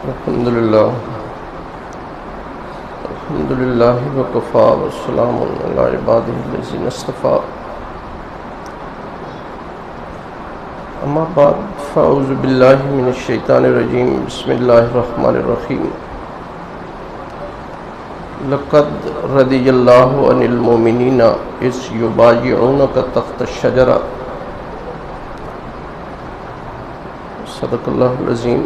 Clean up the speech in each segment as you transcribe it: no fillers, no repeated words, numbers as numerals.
الحمدللہ وکفا والسلام علی عبادہ الذین اصطفیٰ اما بعد فاعوذ باللہ من الشیطان الرجیم بسم اللہ الرحمن الرحیم لقد رضی اللہ عن المؤمنین اذ یبایعونک تحت الشجرہ صدق اللہ العظیم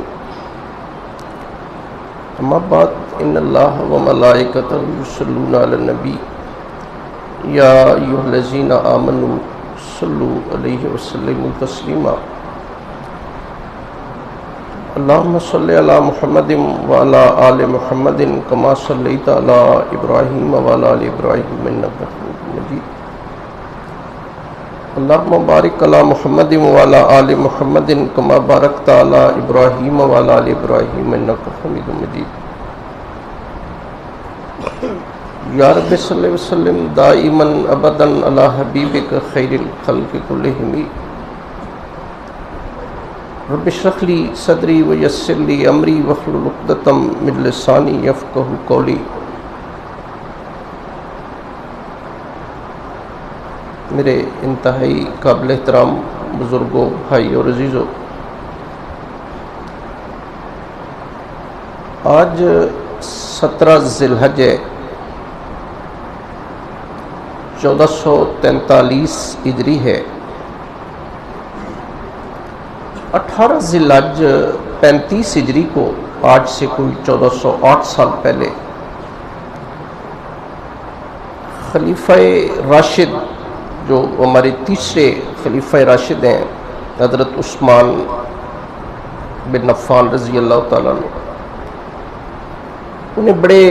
اما بعد ان اللہ وملائکتہ یصلون علی النبی یا ایھا الذین آمنوا صلوا علیہ وسلموا تسلیما اللہم صلی علی محمد وعلی آل محمد کما صلیت علی ابراہیم وعلی آل ابراہیم انک حمید مجید اللہم بارک علی محمد وعلی آل محمد کما بارکت علی ابراہیم وعلی آل ابراہیم انک حمید مجید یا رب صلی وسلم دائما ابدا علی حبیبک خیر الخلق کلہم رب اشرح لی صدری ویسر لی امری واحلل عقدۃ من لسانی یفقہوا قولی۔ میرے انتہائی قابل احترام بزرگوں، بھائی اور عزیزوں، آج 17 ذی الحجہ 1443 ہجری ہے۔ 18 ذی الحج 35 ہجری کو آج سے کوئی 1408 سال پہلے خلیفہ راشد، جو ہمارے تیسرے خلیفہ راشد ہیں، حضرت عثمان بن عفان رضی اللہ تعالیٰ عنہ، انہیں بڑے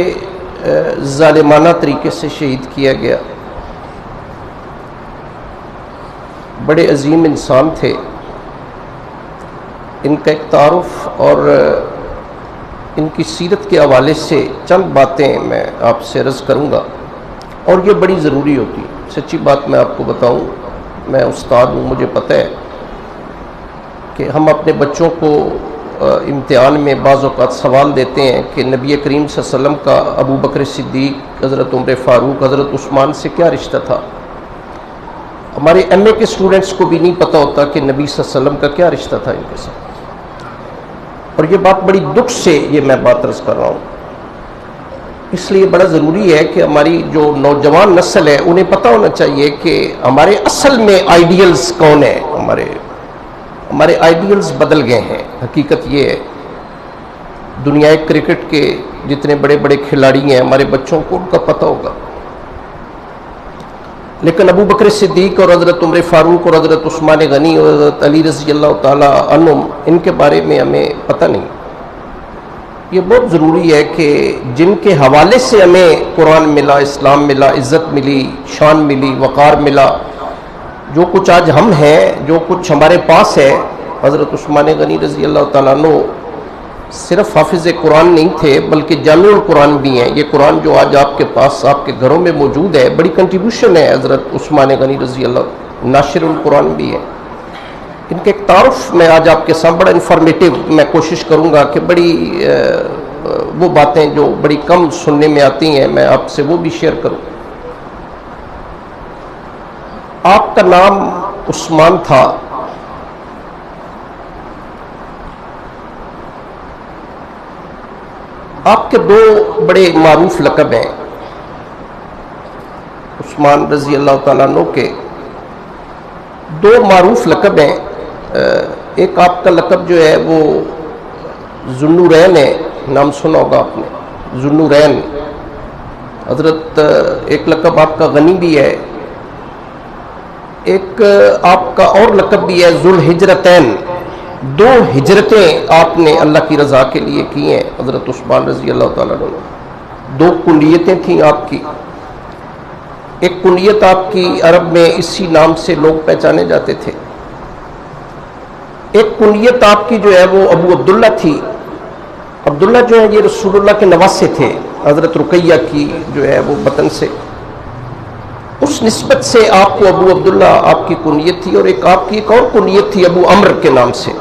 ظالمانہ طریقے سے شہید کیا گیا۔ بڑے عظیم انسان تھے۔ ان کا ایک تعارف اور ان کی سیرت کے حوالے سے چند باتیں میں آپ سے عرض کروں گا، اور یہ بڑی ضروری ہوتی ہے۔ سچی بات میں آپ کو بتاؤں، میں استاد ہوں، مجھے پتہ ہے کہ ہم اپنے بچوں کو امتحان میں بعض اوقات سوال دیتے ہیں کہ نبی کریم صلی اللہ علیہ وسلم کا ابو بکر صدیق، حضرت عمر فاروق، حضرت عثمان سے کیا رشتہ تھا۔ ہمارے ایم اے کے سٹوڈنٹس کو بھی نہیں پتہ ہوتا کہ نبی صلی اللہ علیہ وسلم کا کیا رشتہ تھا ان کے ساتھ، اور یہ بات بڑی دکھ سے یہ میں بات عرض کر رہا ہوں۔ اس لیے بڑا ضروری ہے کہ ہماری جو نوجوان نسل ہے انہیں پتہ ہونا چاہیے کہ ہمارے اصل میں آئیڈیلز کون ہیں۔ ہمارے آئیڈیلز بدل گئے ہیں۔ حقیقت یہ ہے، دنیا کرکٹ کے جتنے بڑے بڑے کھلاڑی ہیں، ہمارے بچوں کو ان کا پتہ ہوگا، لیکن ابو بکر صدیق اور حضرت عمر فاروق اور حضرت عثمان غنی اور حضرت علی رضی اللہ تعالیٰ عنہم، ان کے بارے میں ہمیں پتہ نہیں۔ یہ بہت ضروری ہے کہ جن کے حوالے سے ہمیں قرآن ملا، اسلام ملا، عزت ملی، شان ملی، وقار ملا، جو کچھ آج ہم ہیں، جو کچھ ہمارے پاس ہے۔ حضرت عثمان غنی رضی اللہ تعالیٰ عنہ صرف حافظ قرآن نہیں تھے بلکہ جامع القرآن بھی ہیں۔ یہ قرآن جو آج آپ کے پاس آپ کے گھروں میں موجود ہے، بڑی کنٹریبیوشن ہے حضرت عثمان غنی رضی اللہ، ناشر القرآن بھی ہے۔ ان کے ایک تعارف میں آج آپ کے سامنے بڑا انفارمیٹیو میں کوشش کروں گا کہ بڑی وہ باتیں جو بڑی کم سننے میں آتی ہیں میں آپ سے وہ بھی شیئر کروں۔ آپ کا نام عثمان تھا، آپ کے دو بڑے معروف لقب ہیں عثمان رضی اللہ تعالیٰ عنہ کے، دو معروف لقب ہیں۔ ایک آپ کا لقب جو ہے وہ ذوالنورین ہے، نام سنا ہوگا آپ نے، ذوالنورین۔ حضرت ایک لقب آپ کا غنی بھی ہے، ایک آپ کا اور لقب بھی ہے ذوالہجرتین۔ دو ہجرتیں آپ نے اللہ کی رضا کے لیے کی ہیں حضرت عثمان رضی اللہ تعالیٰ عنہ۔ دو کنیتیں تھیں آپ کی۔ ایک کنیت آپ کی عرب میں اسی نام سے لوگ پہچانے جاتے تھے، ایک کنیت آپ کی جو ہے وہ ابو عبداللہ تھی۔ عبداللہ جو ہے یہ رسول اللہ کے نواسے تھے، حضرت رقیہ کی جو ہے وہ بطن سے، اس نسبت سے آپ کو ابو عبداللہ آپ کی کنیت تھی، اور ایک آپ کی ایک اور کنیت تھی ابو عمر کے نام سے۔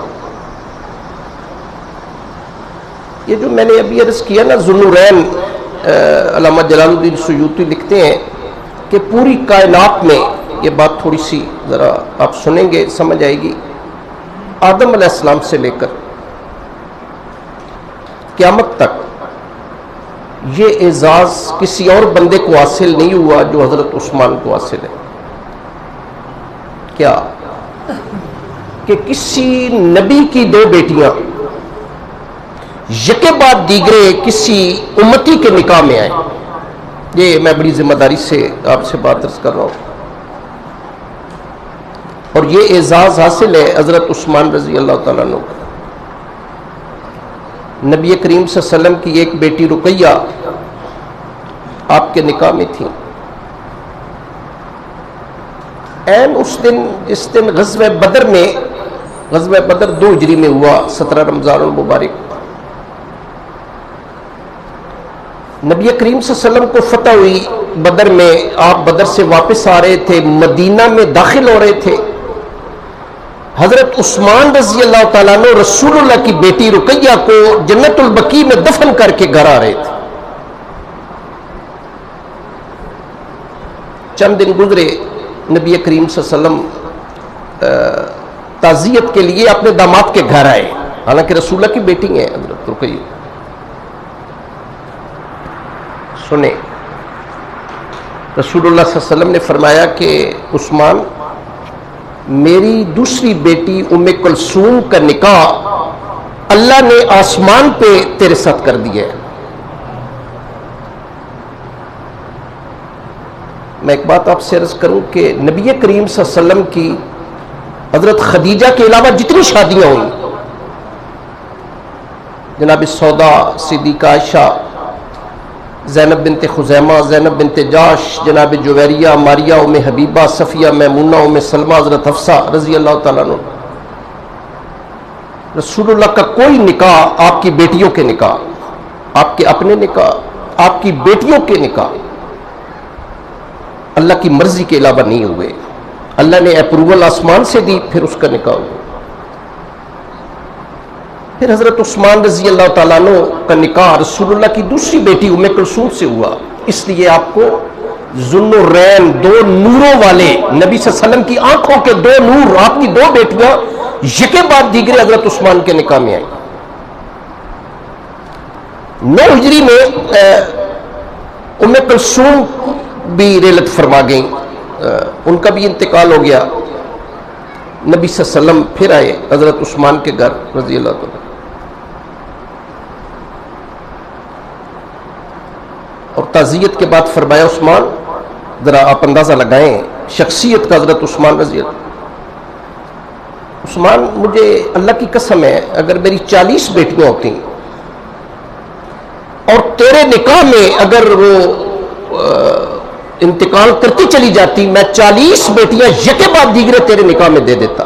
یہ جو میں نے ابھی عرض کیا نا ذوالنورین، علامہ جلال الدین سیوطی لکھتے ہیں کہ پوری کائنات میں، یہ بات تھوڑی سی ذرا آپ سنیں گے سمجھ آئے گی، آدم علیہ السلام سے لے کر قیامت تک یہ اعزاز کسی اور بندے کو حاصل نہیں ہوا جو حضرت عثمان کو حاصل ہے۔ کیا کہ کسی نبی کی دو بیٹیاں یکے بعد دیگرے کسی امتی کے نکاح میں آئے، یہ میں بڑی ذمہ داری سے آپ سے بات عرض کر رہا ہوں، اور یہ اعزاز حاصل ہے حضرت عثمان رضی اللہ تعالیٰ عنہ کو۔ نبی کریم صلی اللہ علیہ وسلم کی ایک بیٹی رقیہ آپ کے نکاح میں تھی، این اس دن جس دن غزوہ بدر میں، غزوہ بدر 2 ہجری میں ہوا، 17 رمضان المبارک، نبی کریم صلی اللہ علیہ وسلم کو فتح ہوئی بدر میں، آپ بدر سے واپس آ رہے تھے، مدینہ میں داخل ہو رہے تھے، حضرت عثمان رضی اللہ تعالیٰ عنہ رسول اللہ کی بیٹی رقیہ کو جنت البقیع میں دفن کر کے گھر آ رہے تھے۔ چند دن گزرے، نبی کریم صلی اللہ علیہ وسلم تعزیت کے لیے اپنے داماد کے گھر آئے، حالانکہ رسول اللہ کی بیٹی ہیں حضرت رقیہ۔ سنیں، رسول اللہ صلی اللہ علیہ وسلم نے فرمایا کہ عثمان، میری دوسری بیٹی ام کلثوم کا نکاح اللہ نے آسمان پہ تیرے ساتھ کر دیا ہے۔ میں ایک بات آپ سے عرض کروں کہ نبی کریم صلی اللہ علیہ وسلم کی حضرت خدیجہ کے علاوہ جتنی شادیاں ہوئیں، جناب سودا، صدیقہ عائشہ، زینب بنت خزیمہ، زینب بنت جاش، جناب جویریہ، ماریہ، ام حبیبہ، صفیہ، میمونہ، ام سلمہ، حضرت حفصہ رضی اللہ تعالیٰ عنہ، رسول اللہ کا کوئی نکاح، آپ کی بیٹیوں کے نکاح، آپ کے اپنے نکاح، آپ کی بیٹیوں کے نکاح اللہ کی مرضی کے علاوہ نہیں ہوئے، اللہ نے اپروول آسمان سے دی، پھر اس کا نکاح ہوا۔ پھر حضرت عثمان رضی اللہ تعالیٰ عنہ کا نکاح رسول اللہ کی دوسری بیٹی ام کلثوم سے ہوا، اس لیے آپ کو ذوالنورین، 2 نوروں والے، نبی صلی اللہ علیہ وسلم کی آنکھوں کے 2 نور، آپ کی 2 بیٹیاں یکے بعد دیگرے حضرت عثمان کے نکاح میں آئیں۔ 9 ہجری میں ام کلثوم بھی رحلت فرما گئیں، ان کا بھی انتقال ہو گیا۔ نبی صلی اللہ علیہ وسلم پھر آئے حضرت عثمان کے گھر رضی اللہ تعالیٰ، اور تعزیت کے بعد فرمایا عثمان، ذرا آپ اندازہ لگائیں شخصیت کا حضرت عثمان رضی اللہ، عثمان مجھے اللہ کی قسم ہے اگر میری 40 بیٹیاں ہوتی اور تیرے نکاح میں اگر وہ انتقال کرتی چلی جاتی، میں 40 بیٹیاں یکے بعد دیگرے تیرے نکاح میں دے دیتا۔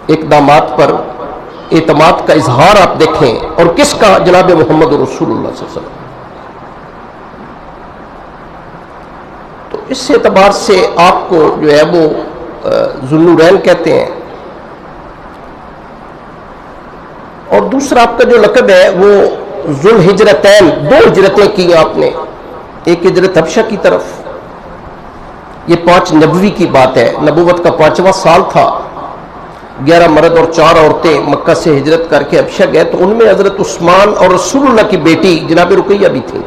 ایک داماد پر اعتماد کا اظہار آپ دیکھیں، اور کس کا؟ جناب محمد رسول اللہ صلی اللہ علیہ وسلم۔ تو اس اعتبار سے آپ کو جو ہے وہ ذوالنورین کہتے ہیں، اور دوسرا آپ کا جو لقب ہے وہ ذوالہجرتین، 2 ہجرتیں کی آپ نے، ایک ہجرت حبشہ کی طرف، یہ 5 نبوی کی بات ہے، نبوت کا 5واں سال تھا، 11 مرد اور 4 عورتیں مکہ سے ہجرت کر کے حبشہ گئے، تو ان میں حضرت عثمان اور رسول اللہ کی بیٹی جناب رقیہ بھی تھی۔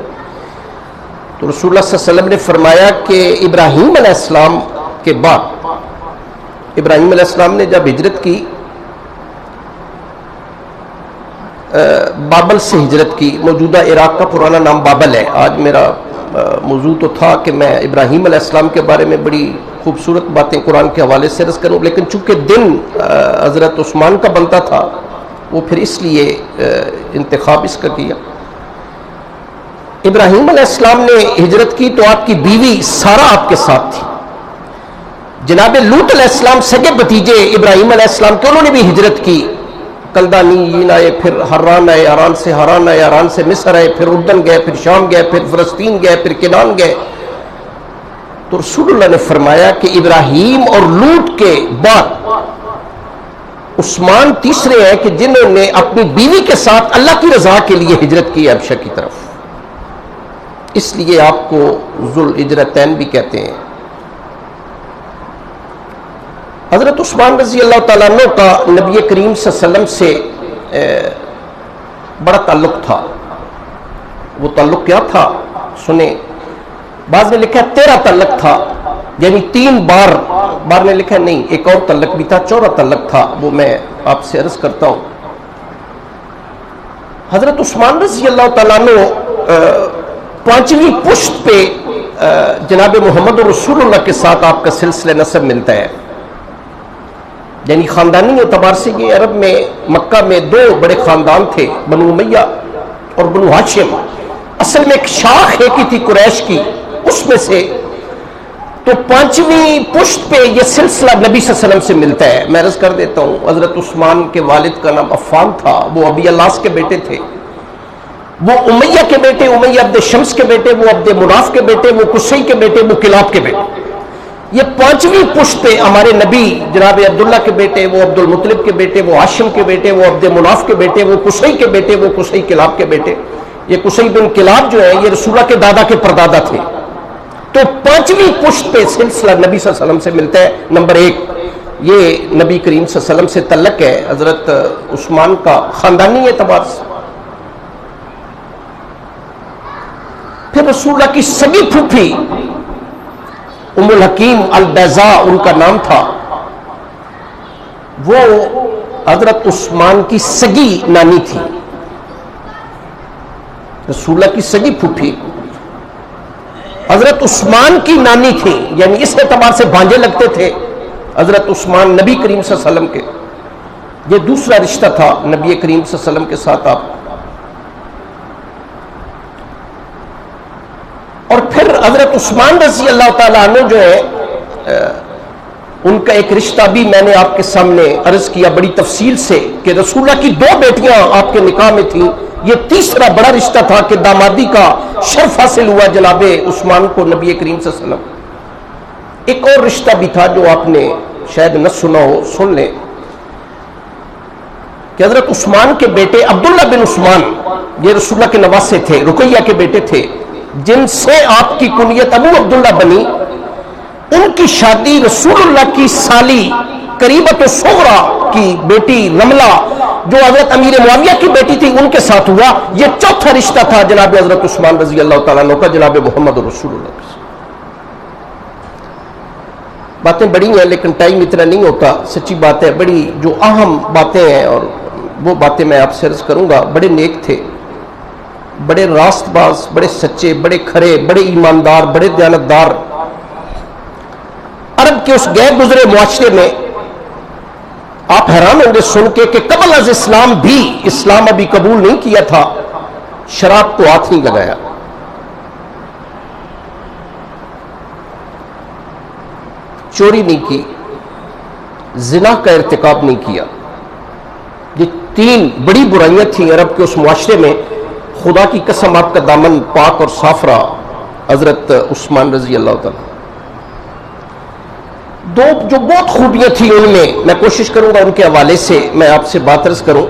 تو رسول اللہ صلی اللہ علیہ وسلم نے فرمایا کہ ابراہیم علیہ السلام کے بعد، ابراہیم علیہ السلام نے جب ہجرت کی، بابل سے ہجرت کی، موجودہ عراق کا پرانا نام بابل ہے۔ آج میرا موضوع تو تھا کہ میں ابراہیم علیہ السلام کے بارے میں بڑی خوبصورت باتیں قرآن کے حوالے سے عرض کروں، لیکن چونکہ دن حضرت عثمان کا بنتا تھا، وہ پھر اس لیے انتخاب اس کا کیا۔ ابراہیم علیہ السلام نے ہجرت کی تو آپ کی بیوی سارہ آپ کے ساتھ تھی۔ جناب لوط علیہ السلام سگے بھتیجے ابراہیم علیہ السلام کے، انہوں نے بھی ہجرت کی، کلدانیین آئے، پھر حران آئے، حران سے حران آئے، حران سے مصر آئے، پھر اردن گئے، پھر شام گئے، پھر فلسطین گئے، پھر کنعان گئے۔ تو رسول اللہ نے فرمایا کہ ابراہیم اور لوط کے بعد عثمان تیسرے ہیں کہ جنہوں نے اپنی بیوی کے ساتھ اللہ کی رضا کے لیے ہجرت کی حبشہ کی طرف، اس لیے آپ کو ذوالہجرتین بھی کہتے ہیں۔ حضرت عثمان رضی اللہ تعالیٰ عنہ کا نبی کریم صلی اللہ علیہ وسلم سے بڑا تعلق تھا۔ وہ تعلق کیا تھا سنیں، بعض نے لکھا 13 تعلق تھا، یعنی 3 بار، بعض نے لکھا نہیں ایک اور تعلق بھی تھا، 14 تعلق تھا، وہ میں آپ سے عرض کرتا ہوں۔ حضرت عثمان رضی اللہ تعالیٰ عنہ 5ویں پشت پہ جناب محمد رسول اللہ کے ساتھ آپ کا سلسلہ نسب ملتا ہے، یعنی خاندانی اعتبار سے یہ عرب میں مکہ میں 2 بڑے خاندان تھے، بنو امیہ اور بنو ہاشم۔ اصل میں ایک شاخ ایک ہی تھی قریش کی، اس میں سے تو 5ویں پشت پہ یہ سلسلہ نبی صلی اللہ علیہ وسلم سے ملتا ہے۔ میں عرض کر دیتا ہوں، حضرت عثمان کے والد کا نام عفان تھا، وہ ابی الاس کے بیٹے تھے، وہ امیہ کے بیٹے، امیہ عبد شمس کے بیٹے، وہ عبد مناف کے بیٹے، وہ قصی کے بیٹے، وہ کلاب کے بیٹے۔ یہ 5ویں پشت پہ ہمارے نبی جناب عبداللہ کے بیٹے، وہ عبد المطلب کے بیٹے، وہ ہاشم کے بیٹے، وہ عبد مناف کے بیٹے، وہ قصی کے بیٹے، وہ قصی کلاب کے بیٹے۔ یہ قصی بن کلاب جو ہے یہ رسول اللہ کے دادا کے پردادا تھے۔ تو 5ویں پشت پہ سلسلہ نبی صلی اللہ علیہ وسلم سے ملتا ہے۔ نمبر 1 یہ نبی کریم صلی اللہ علیہ وسلم سے تعلق ہے حضرت عثمان کا خاندانی اعتبار سے۔ پھر رسول اللہ کی سگی پھوپھی ام الحکیم البیضاء ان کا نام تھا، وہ حضرت عثمان کی سگی نانی تھی، رسول اللہ کی سگی پھوپھی حضرت عثمان کی نانی تھی، یعنی اس اعتبار سے بھانجے لگتے تھے حضرت عثمان نبی کریم صلی اللہ علیہ وسلم کے۔ یہ دوسرا رشتہ تھا نبی کریم صلی اللہ علیہ وسلم کے ساتھ آپ۔ اور پھر حضرت عثمان رضی اللہ تعالیٰ عنہ جو ہے ان کا ایک رشتہ بھی میں نے آپ کے سامنے عرض کیا بڑی تفصیل سے کہ رسول اللہ کی 2 بیٹیاں آپ کے نکاح میں تھیں، یہ تیسرا بڑا رشتہ تھا کہ دامادی کا شرف حاصل ہوا جناب عثمان کو نبی کریم صلی اللہ علیہ وسلم۔ ایک اور رشتہ بھی تھا جو آپ نے شاید نہ سنا ہو، سن لیں کہ حضرت عثمان کے بیٹے عبداللہ بن عثمان، یہ رسول اللہ کے نواسے تھے، رقیہ کے بیٹے تھے، جن سے آپ کی کنیت ابو عبداللہ بنی۔ ان کی شادی رسول اللہ کی سالی قریبت الصغرا کی بیٹی رملہ جو حضرت امیر معاویہ کی بیٹی تھی ان کے ساتھ ہوا۔ یہ چوتھا رشتہ تھا جناب حضرت عثمان رضی اللہ تعالیٰ عنہ کا جناب محمد رسول اللہ کے ساتھ۔ باتیں بڑی ہیں لیکن ٹائم اتنا نہیں ہوتا، سچی بات ہے، بڑی جو اہم باتیں ہیں اور وہ باتیں میں آپ سے عرض کروں گا۔ بڑے نیک تھے، بڑے راست باز، بڑے سچے، بڑے کھرے، بڑے ایماندار، بڑے دیانتدار۔ عرب کے اس غیر گزرے معاشرے میں آپ حیران ہوں گے سن کے کہ قبل از اسلام بھی، اسلام ابھی قبول نہیں کیا تھا، شراب کو ہاتھ نہیں لگایا۔ چوری نہیں کی، زنا کا ارتکاب نہیں کیا۔ یہ 3 بڑی برائیاں تھیں عرب کے اس معاشرے میں۔ خدا کی قسم آپ کا دامن پاک اور صاف رہا حضرت عثمان رضی اللہ تعالیٰ۔ 2 جو بہت خوبیاں تھیں ان میں کوشش کروں گا ان کے حوالے سے میں آپ سے بات عرض کروں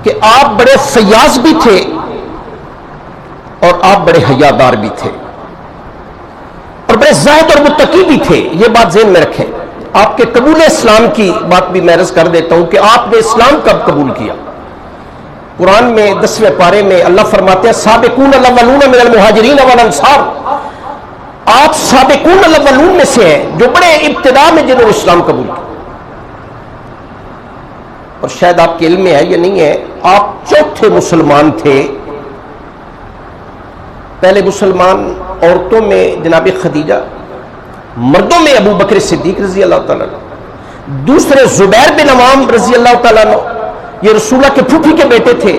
کہ آپ بڑے فیاض بھی تھے اور آپ بڑے حیادار بھی تھے اور بڑے زاہد اور متقی بھی تھے۔ یہ بات ذہن میں رکھیں۔ آپ کے قبول اسلام کی بات بھی میں عرض کر دیتا ہوں کہ آپ نے اسلام کب قبول کیا۔ قرآن میں 10ویں پارے میں اللہ فرماتے ہیں سابقون الاولون من المہاجرین والانصار، آپ سابقون الاولون میں سے ہیں جو بڑے ابتدا میں جنہوں نے اسلام قبول کیا۔ اور شاید آپ کے علم میں ہے یا نہیں ہے، آپ چوتھے مسلمان تھے۔ پہلے مسلمان عورتوں میں جناب خدیجہ، مردوں میں ابو بکر صدیق رضی اللہ تعالیٰ عنہ، دوسرے زبیر بن عوام رضی اللہ تعالیٰ عنہ، یہ رسول اللہ کے پھوپھی کے بیٹے تھے۔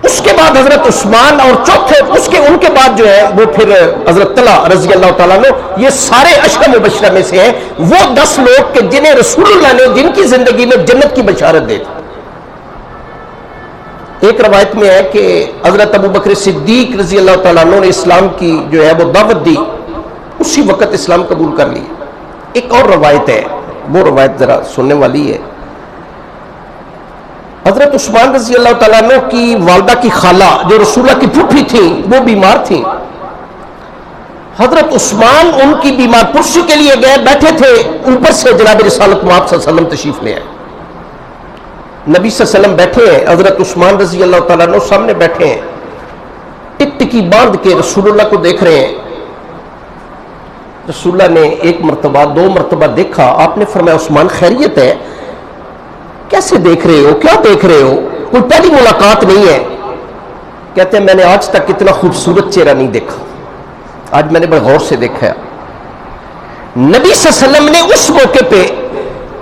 اس کے بعد حضرت عثمان اور چوتھے ان کے بعد جو ہے وہ پھر حضرت طلحہ رضی اللہ تعالیٰ عنہ۔ یہ سارے عشرہ مبشرہ میں سے ہیں، وہ 10 لوگ کہ جنہیں رسول اللہ نے جن کی زندگی میں جنت کی بشارت دی تھی۔ ایک روایت میں ہے کہ حضرت ابو بکر صدیق رضی اللہ تعالیٰ عنہ نے اسلام کی جو ہے وہ دعوت دی، اسی وقت اسلام قبول کر لی۔ ایک اور روایت ہے وہ روایت ذرا سننے والی ہے. حضرت عثمان رضی اللہ تعالیٰ عنہ کی والدہ کی خالہ جو رسول اللہ کی پھوپھی تھیں وہ بیمار تھیں. حضرت عثمان ان کی بیمار پرسی کے لیے گئے, بیٹھے تھے, اوپر سے جناب رسالت مآب صلی اللہ علیہ وسلم تشریف لے آئے. نبی صلی اللہ علیہ وسلم بیٹھے ہیں, حضرت عثمان رضی اللہ تعالیٰ عنہ سامنے بیٹھے ہیں, ٹک ٹکی باندھ کے رسول اللہ کو دیکھ رہے ہیں. رسول اللہ نے ایک مرتبہ 2 مرتبہ دیکھا. آپ نے فرمایا عثمان خیریت ہے؟ کیسے دیکھ رہے ہو, کیا دیکھ رہے ہو, کوئی پہلی ملاقات نہیں ہے؟ کہتے ہیں میں نے آج تک اتنا خوبصورت چہرہ نہیں دیکھا, آج میں نے بڑے غور سے دیکھا. نبی صلی اللہ علیہ وسلم نے اس موقع پہ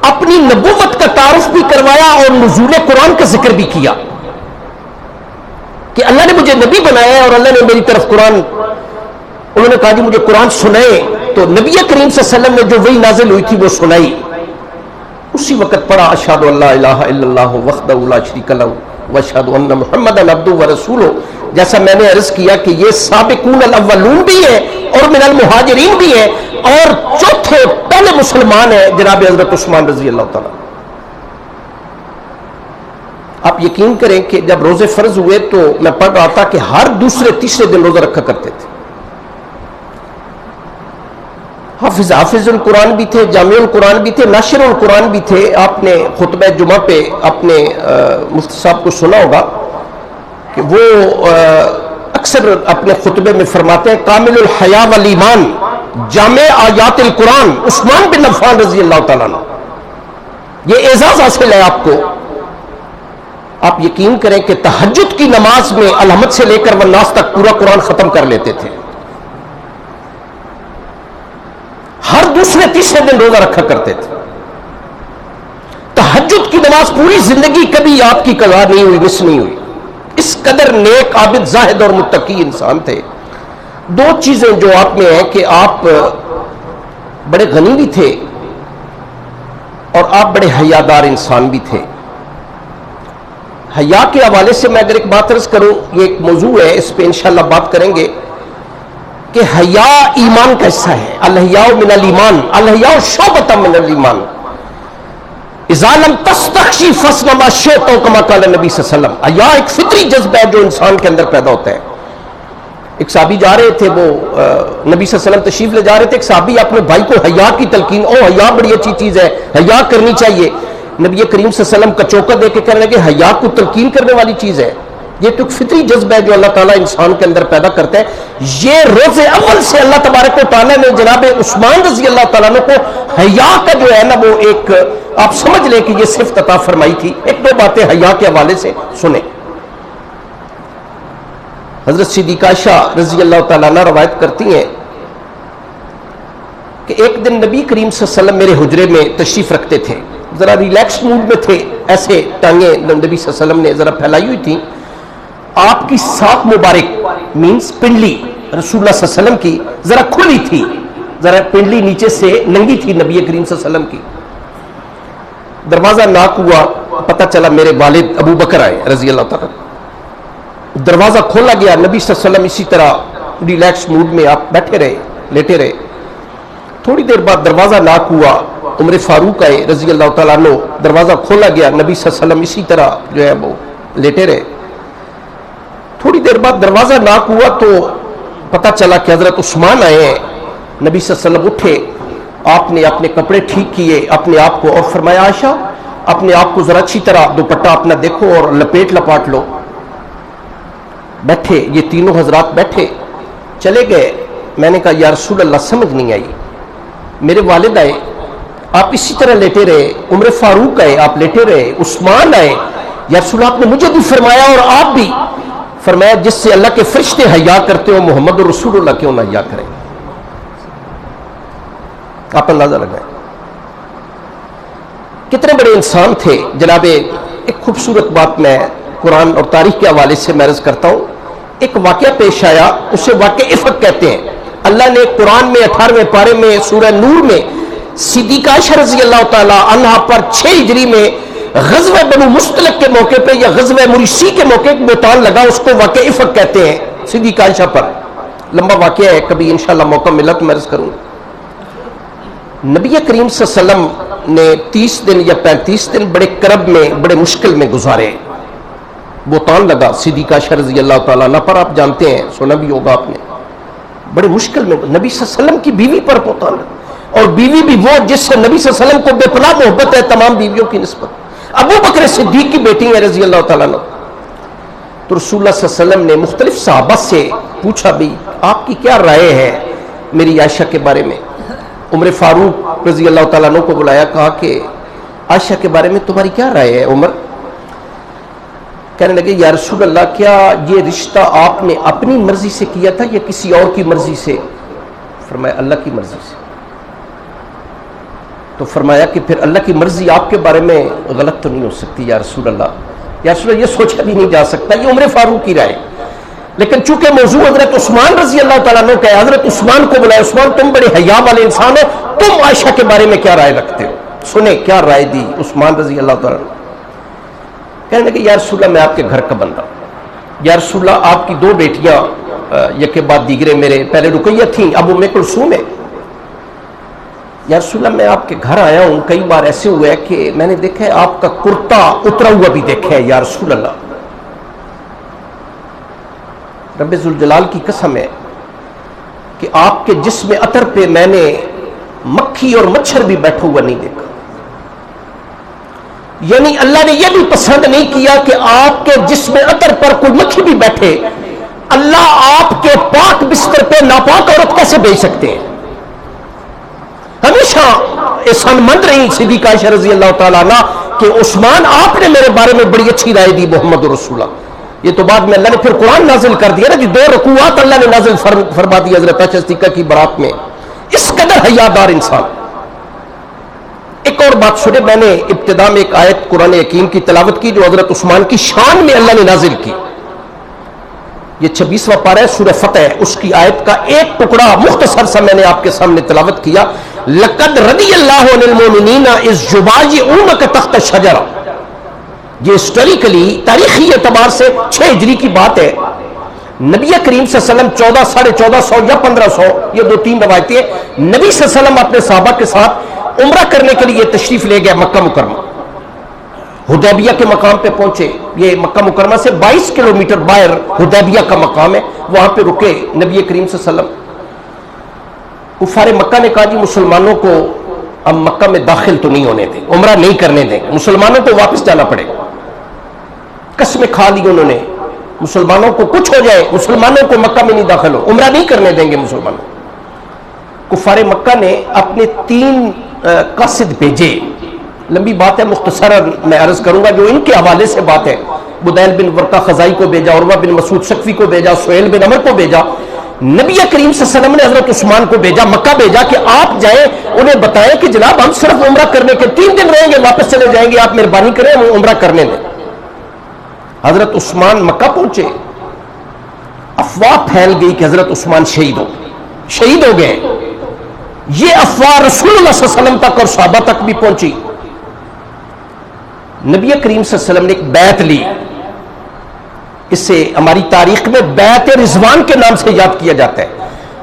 اپنی نبوت کا تعارف بھی کروایا اور نزول قرآن کا ذکر بھی کیا کہ اللہ نے مجھے نبی بنایا ہے اور اللہ نے میری طرف قرآن, انہوں نے کہا جی مجھے قرآن سنائے, تو نبی کریم صلی اللہ علیہ وسلم نے جو وہی نازل ہوئی تھی وہ سنائی. اسی وقت پڑھا اشہد ان لا الہ الا اللہ وحدہ لا شریک لہ واشہد ان محمدا عبدہ ورسولہ. جیسا میں نے عرض کیا کہ یہ سابقون الاولون بھی ہے اور من المہاجرین بھی ہے, اور چوتھے پہلے مسلمان ہیں جناب حضرت عثمان رضی اللہ تعالیٰ. آپ یقین کریں کہ جب روزے فرض ہوئے تو میں پڑھ رہا تھا کہ ہر دوسرے تیسرے دن روزہ رکھا کرتے تھے. حافظ القرآن بھی تھے, جامع القرآن بھی تھے, ناشر القرآن بھی تھے. آپ نے خطبہ جمعہ پہ اپنے مفتی صاحب کو سنا ہوگا کہ وہ اکثر اپنے خطبے میں فرماتے ہیں کامل الحیا والایمان جامع آیات القرآن عثمان بن عفان رضی اللہ تعالیٰ عنہ. یہ اعزاز حاصل ہے آپ کو. آپ یقین کریں کہ تہجد کی نماز میں الحمد سے لے کر والناس تک پورا قرآن ختم کر لیتے تھے. ہر دوسرے تیسرے دن روزہ رکھا کرتے تھے. تہجد کی نماز پوری زندگی کبھی آپ کی قضا نہیں ہوئی, مس نہیں ہوئی. اس قدر نیک, عابد, زاہد اور متقی انسان تھے. 2 چیزیں جو آپ میں ہیں کہ آپ بڑے غنی بھی تھے اور آپ بڑے حیادار انسان بھی تھے. حیا کے حوالے سے میں اگر ایک بات عرض کروں, یہ ایک موضوع ہے, اس پہ انشاءاللہ بات کریں گے کہ حیا ایمان کا حصہ ہے. الحیاء من الایمان, الحیاء شعبۃ من الایمان. اذا لم تستخشی فاصنع ما شئت کما قال نبی صلی اللہ علیہ وسلم. حیا ایک فطری جذبہ ہے جو انسان کے اندر پیدا ہوتا ہے. ایک صحابی جا رہے تھے, وہ نبی صلی اللہ علیہ وسلم تشریف لے جا رہے تھے. ایک صحابی اپنے بھائی کو حیا کی تلقین, او حیا بڑی اچھی چیز ہے, حیا کرنی چاہیے. نبی کریم صلی اللہ علیہ وسلم کا چوکا دے کے کہنے لگے حیا کو تلقین کرنے والی چیز ہے, یہ تو فطری جذبہ ہے جو اللہ تعالیٰ انسان کے اندر پیدا کرتا ہے. یہ روز اول سے اللہ تبارک و تعالیٰ نے جناب عثمان رضی اللہ تعالیٰ عنہ کو حیا کا جو ہے نا وہ ایک آپ سمجھ لیں کہ یہ صفت عطا فرمائی تھی. 1-2 باتیں حیا کے حوالے سے سنیں. حضرت صدیقہ عائشہ رضی اللہ تعالیٰ عنہ روایت کرتی ہیں کہ ایک دن نبی کریم صلی اللہ علیہ وسلم میرے حجرے میں تشریف رکھتے تھے. ذرا ریلیکس موڈ میں تھے, ایسے ٹانگیں نبی صلی اللہ علیہ وسلم نے ذرا پھیلائی ہوئی تھیں. آپ کی ساق مبارک مینز پنڈلی رسول اللہ صلی اللہ علیہ وسلم کی ذرا کھلی تھی, ذرا پنڈلی نیچے سے ننگی تھی نبی کریم صلی اللہ علیہ وسلم کی. دروازہ ناک ہوا, پتہ چلا میرے والد ابو بکر آئے رضی اللہ تعالیٰ. دروازہ کھولا گیا, نبی صلی اللہ علیہ وسلم اسی طرح ریلیکس موڈ میں آپ بیٹھے رہے, لیٹے رہے. تھوڑی دیر بعد دروازہ ناک ہوا, عمر فاروق آئے رضی اللہ تعالیٰ عنہ. دروازہ کھولا گیا, نبی صلی اللہ علیہ وسلم اسی طرح جو ہے وہ لیٹے رہے. تھوڑی دیر بعد دروازہ ناک ہوا تو پتہ چلا کہ حضرت عثمان آئے ہیں. نبی صلی اللہ علیہ وسلم اٹھے, آپ نے اپنے کپڑے ٹھیک کیے اپنے آپ کو اور فرمایا عائشہ اپنے آپ کو ذرا اچھی طرح دوپٹہ اپنا دیکھو اور لپیٹ لپاٹ لو. بیٹھے, یہ تینوں حضرات بیٹھے, چلے گئے. میں نے کہا یا رسول اللہ سمجھ نہیں آئی, میرے والد آئے آپ اسی طرح لیٹے رہے, عمر فاروق آئے آپ لیٹے رہے, عثمان آئے, یا رسول اللہ آپ نے مجھے بھی فرمایا اور آپ بھی. فرمایا جس سے اللہ کے فرشتے حیا کرتے ہو محمد رسول اللہ کیوں نہ حیا کریں. آپ اندازہ لگائیں کتنے بڑے انسان تھے جناب. ایک خوبصورت بات میں قرآن اور تاریخ کے حوالے سے میں عرض کرتا ہوں. ایک واقعہ پیش آیا, اسے واقعہ افق کہتے ہیں. اللہ نے قرآن میں 18ویں پارے میں سورہ نور میں صدیقہ عائشہ رضی اللہ تعالی عنہا پر 6 ہجری میں غزوہ بنو مستلق کے موقع پہ یا غزوہ مریسی کے موقع پہ بہتان لگا, اس کو واقعہ افق کہتے ہیں صدیقہ عائشہ پر. لمبا واقعہ ہے, کبھی انشاءاللہ موقع ملا تو میں عرض کروں. نبی کریم صلی اللہ علیہ وسلم نے 30 دن یا 35 دن بڑے کرب میں، بڑے مشکل میں گزارے. بہتان لگا صدیقہ عائشہ رضی اللہ تعالیٰ عنہ پر، آپ جانتے ہیں، سنا بھی ہوگا آپ نے. بڑے مشکل میں نبی صلی اللہ علیہ وسلم کی بیوی پر بہتان لگا، اور بیوی بھی وہ جس سے نبی صلی اللہ علیہ وسلم کو بے پناہ محبت ہے تمام بیویوں کی نسبت. ابو بکر صدیق کی بیٹی ہے رضی اللہ تعالیٰ عنہ. تو رسول اللہ صلی اللہ علیہ وسلم نے مختلف صحابہ سے پوچھا بھی آپ کی کیا رائے ہے میری عائشہ کے بارے میں. عمر فاروق رضی اللہ تعالیٰ عنہ کو بلایا، کہا کہ عائشہ کے بارے میں تمہاری کیا رائے ہے عمر؟ کہنے لگے یا رسول اللہ کیا یہ رشتہ آپ نے اپنی مرضی سے کیا تھا یا کسی اور کی مرضی سے؟ فرمایا اللہ کی مرضی سے. تو فرمایا کہ پھر اللہ کی مرضی آپ کے بارے میں غلط تو نہیں ہو سکتی یا رسول اللہ. یا رسول اللہ یہ سوچا بھی نہیں جا سکتا، یہ عمر فاروق کی رائے. لیکن چونکہ موضوع حضرت عثمان رضی اللہ تعالیٰ عنہ کا ہے، حضرت عثمان کو بلایا، عثمان تم بڑے حیا والے انسان ہو، تم عائشہ کے بارے میں کیا رائے رکھتے ہو؟ سنیں کیا رائے دی عثمان رضی اللہ تعالیٰ عنہ. کہنے لگے یا رسول اللہ میں آپ کے گھر کا بندہ، یا رسول اللہ آپ کی 2 بیٹیاں یک کے بعد دیگرے میرے، پہلے رقیہ تھیں اب ام کلثوم ہے. یا رسول اللہ میں آپ کے گھر آیا ہوں، کئی بار ایسے ہوا ہے کہ میں نے دیکھا ہے آپ کا کرتا اترا ہوا بھی دیکھا ہے یا رسول اللہ. رب ذوالجلال کی قسم ہے کہ آپ کے جسم عطر پہ میں نے مکھی اور مچھر بھی بیٹھا ہوا نہیں دیکھا. یعنی اللہ نے یہ بھی پسند نہیں کیا کہ آپ کے جسم عطر پر کوئی مکھی بھی بیٹھے. اللہ آپ کے پاک بستر پہ ناپاک عورت کیسے بھیج سکتے ہیں؟ ہمیشہ احسان مند رہی صدیقہ عائشہ رضی اللہ تعالیٰ عنہ کہ عثمان آپ نے میرے بارے میں بڑی اچھی رائے دی محمد رسول اللہ. یہ تو بعد میں اللہ نے پھر قرآن نازل کر دیا نا جی، 2 رکوعات اللہ نے نازل فرما دی حضرت عائشہ صدیقہ کی برات میں. اس قدر حیادار انسان. ایک اور بات سنے، میں نے ابتدا میں ایک آیت قرآن حکیم کی تلاوت کی جو حضرت عثمان کی شان میں اللہ نے نازل کی. یہ 26واں پارہ ہے سورہ فتح ہے، اس کی آیت کا ایک ٹکڑا مختصر سا میں نے آپ کے سامنے تلاوت کیا. لقد رضی اللہ عن المؤمنین اذ یبایعونک تحت الشجرہ. یہ ہسٹوریکلی تاریخی اعتبار سے 6 ہجری کی بات ہے. نبی کریم صلی اللہ علیہ وسلم 1400 یا 1500 یہ 2-3 روایتیں، نبی صلی اللہ علیہ وسلم اپنے صحابہ کے ساتھ عمرہ کرنے کے لیے تشریف لے گئے مکہ مکرمہ. حدیبیہ کے مقام پہ پہنچے. یہ مکہ مکرمہ سے 22 کلومیٹر باہر حدیبیہ کا مقام ہے، وہاں پہ رکے نبی کریم صلی اللہ علیہ وسلم. کفار مکہ نے کہا جی مسلمانوں کو اب مکہ میں داخل تو نہیں ہونے دیں، عمرہ نہیں کرنے دیں، مسلمانوں کو واپس جانا پڑے گا. قسمیں کھا لی انہوں نے، مسلمانوں کو کچھ ہو جائے مسلمانوں کو مکہ میں نہیں داخل ہو، عمرہ نہیں کرنے دیں گے مسلمانوں. کفار مکہ نے اپنے 3 قاصد بھیجے. لمبی بات ہے، مختصر میں عرض کروں گا جو ان کے حوالے سے بات ہے. بدیل بن ورقہ خزائی کو بھیجا، عروہ بن مسعود ثقفی کو بھیجا، سہیل بن عمر کو بھیجا. نبی کریم صلی اللہ علیہ وسلم نے حضرت عثمان کو بھیجا، مکہ بھیجا کہ آپ جائیں انہیں بتائیں کہ جناب ہم صرف عمرہ کرنے کے 3 دن رہیں گے، واپس چلے جائیں گے، آپ مہربانی کریں ہم عمرہ کرنے دیں. حضرت عثمان مکہ پہنچے، افواہ پھیل گئی کہ حضرت عثمان شہید ہو گئے. یہ افواہ رسول اللہ صلی اللہ علیہ وسلم تک اور صحابہ تک بھی پہنچی. نبی کریم صلی اللہ علیہ وسلم نے ایک بیعت لی. اسے ہماری تاریخ میں بیعت رضوان کے نام سے یاد کیا جاتا ہے.